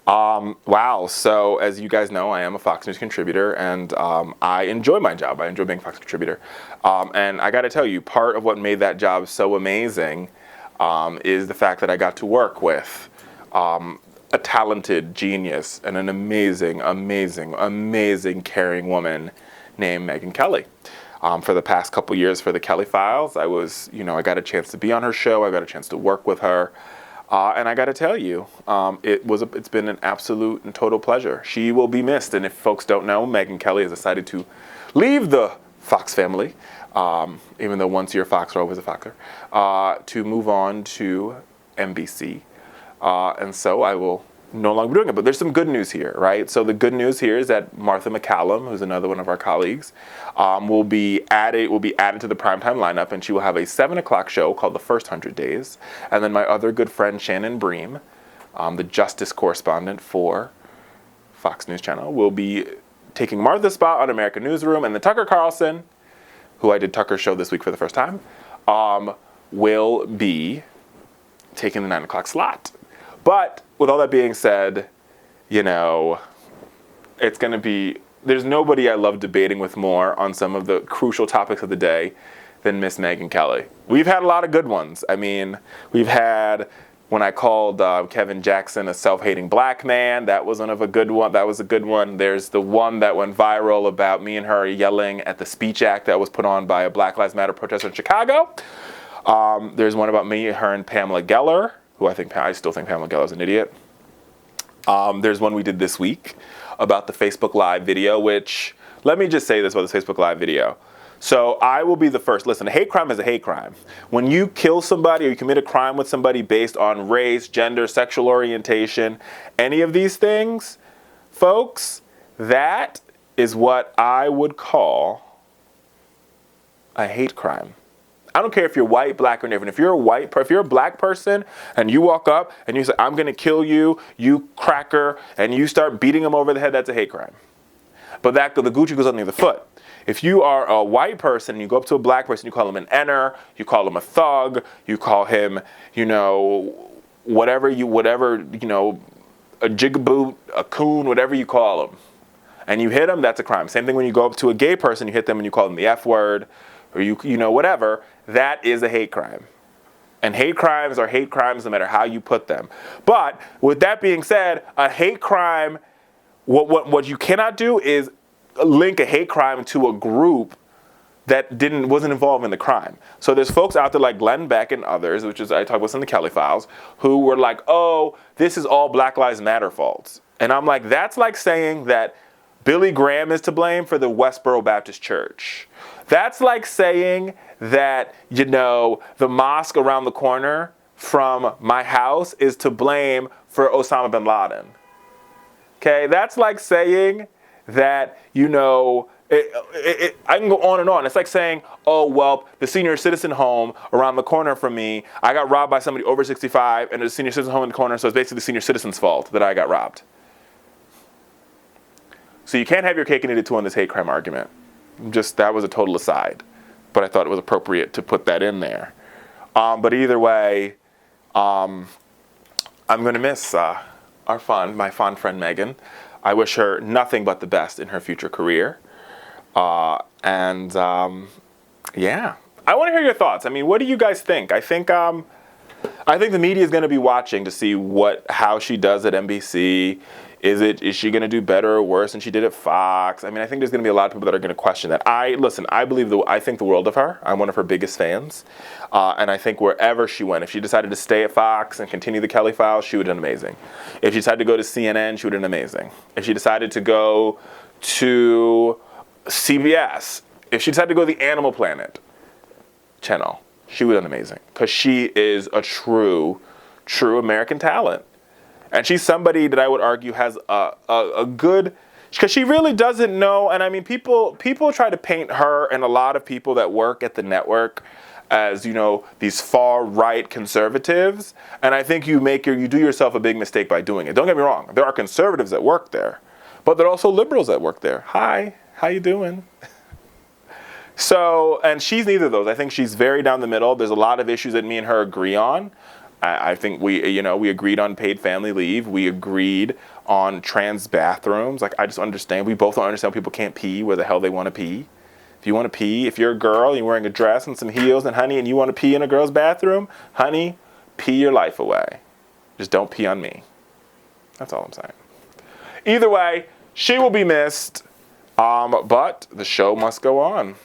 Wow. So as you guys know, I am a Fox News contributor, and I enjoy my job. I enjoy being a Fox contributor. And I got to tell you, part of what made that job so amazing is the fact that I got to work with a talented genius and an amazing, amazing, amazing caring woman named Megyn Kelly. For the past couple years for the Kelly Files, I got a chance to be on her show. I got a chance to work with her. And I got to tell you, it's been an absolute and total pleasure. She will be missed. And if folks don't know, Megyn Kelly has decided to leave the Fox family, even though once you're a Foxer, always a Foxer, to move on to NBC. And so I will no longer be doing it. But there's some good news here, right? So the good news here is that Martha McCallum, who's another one of our colleagues, will be added to the primetime lineup, and she will have a 7 o'clock show called The First 100 Days. And then my other good friend Shannon Bream, the justice correspondent for Fox News Channel, will be taking Martha's spot on American Newsroom, and then Tucker Carlson, who I did Tucker's show this week for the first time, will be taking the 9 o'clock slot. But with all that being said, it's going to be, there's nobody I love debating with more on some of the crucial topics of the day than Miss Megyn Kelly. We've had a lot of good ones. I mean, we've had when I called Kevin Jackson a self-hating black man. That was a good one. There's the one that went viral about me and her yelling at the Speech Act that was put on by a Black Lives Matter protester in Chicago. There's one about me, her, and Pamela Geller, who I still think Pamela Geller's an idiot. There's one we did this week about the Facebook Live video, which, let me just say this about the Facebook Live video. So I will be the first. Listen, a hate crime is a hate crime. When you kill somebody or you commit a crime with somebody based on race, gender, sexual orientation, any of these things, folks, that is what I would call a hate crime. I don't care if you're white, black, or different. If you're a black person and you walk up and you say, "I'm going to kill you, you cracker," and you start beating them over the head, that's a hate crime. But the Gucci goes under the foot. If you are a white person and you go up to a black person, you call him an N-er, you call him a thug, you call him, whatever, a jigaboot, a coon, whatever you call him, and you hit him, that's a crime. Same thing when you go up to a gay person, you hit them and you call them the F word, or whatever, that is a hate crime. And hate crimes are hate crimes no matter how you put them. But with that being said, a hate crime, what you cannot do is link a hate crime to a group that wasn't involved in the crime. So there's folks out there like Glenn Beck and others, which is I talk about in the Kelly Files, who were like, "Oh, this is all Black Lives Matter faults." And I'm like, that's like saying that Billy Graham is to blame for the Westboro Baptist Church. That's like saying that, the mosque around the corner from my house is to blame for Osama bin Laden. Okay, that's like saying that, I can go on and on. It's like saying, "Oh, well, the senior citizen home around the corner from me, I got robbed by somebody over 65, and there's a senior citizen home in the corner, so it's basically the senior citizen's fault that I got robbed." So you can't have your cake and eat it too on this hate crime argument. That was a total aside, but I thought it was appropriate to put that in there. But either way, I'm going to miss my fond friend Megyn. I wish her nothing but the best in her future career. Yeah, I want to hear your thoughts. I mean, what do you guys think? I think the media is going to be watching to see how she does at NBC. Is she going to do better or worse than she did at Fox? I mean, I think there's going to be a lot of people that are going to question that. I think the world of her. I'm one of her biggest fans. And I think wherever she went, if she decided to stay at Fox and continue the Kelly Files, she would have done amazing. If she decided to go to CNN, she would have done amazing. If she decided to go to CBS, if she decided to go to the Animal Planet channel, she would have done amazing. Because she is a true American talent. And she's somebody that I would argue has a good, because she really doesn't know. And I mean, people try to paint her and a lot of people that work at the network as, these far right conservatives. And I think you do yourself a big mistake by doing it. Don't get me wrong. There are conservatives that work there, but there are also liberals that work there. Hi, how you doing? So, and she's neither of those. I think she's very down the middle. There's a lot of issues that me and her agree on. I think we agreed on paid family leave. We agreed on trans bathrooms. Like, I just understand. We both don't understand people can't pee where the hell they want to pee. If you want to pee, if you're a girl and you're wearing a dress and some heels and honey, and you want to pee in a girl's bathroom, honey, pee your life away. Just don't pee on me. That's all I'm saying. Either way, she will be missed, but the show must go on.